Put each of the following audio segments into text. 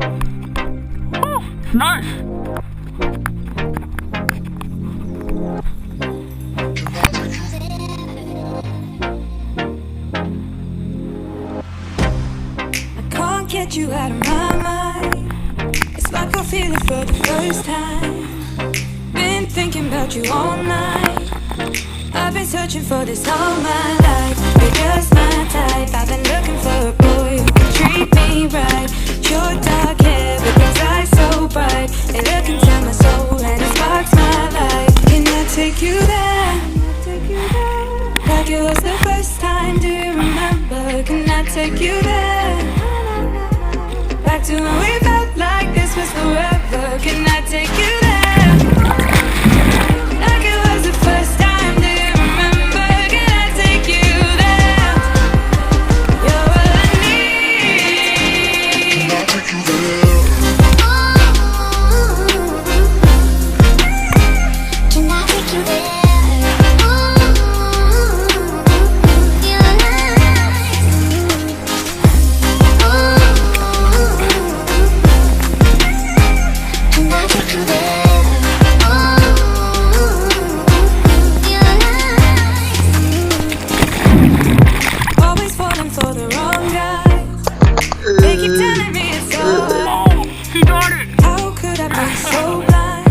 Oh, nice. Can't get you out of my mind. It's like I feel it for the first time. Been thinking about you all night. I've been searching for this all my life. You're just my type. I've been looking for a boy who can treat me right. Your dark hair with those eyes so bright. They look into my soul and it sparks my life. Can I take you there? Like it was the first time, do you remember? Can I take you there? Back to when we felt like this was forever. Can I take you there? Like it was the first time, do you remember? Can I take you there? You're all I need. Can I take you there? Can I take you there? Always falling for the wrong guys. They keep telling me it's alright. Oh, he got it. How could I be so blind?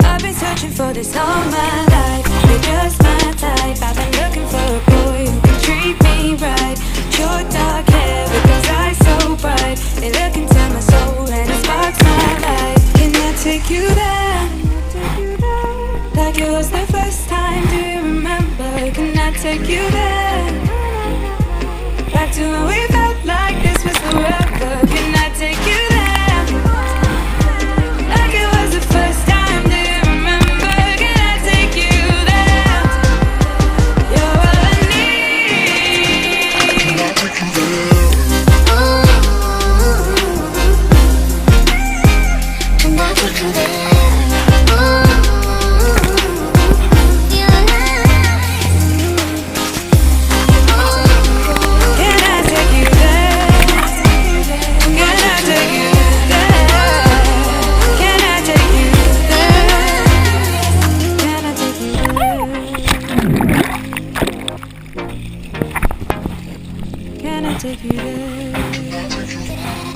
I've been searching for this all my life. You're just my type. I've been looking for a boy who can treat me right. Your dark hair with those eyes so bright. They look into my soul and it sparks my life. Can I take you there? Like it was the first time, do you remember? Can I take you there? Back to when we felt like this was forever. Can I take you there? Like it was the first time, do you remember? Can I take you there? You're all I need. Can I take you there? Can I take you there? Can I take you there? Can I take you there? Can I take you there? Can I take you there? Can I take you there?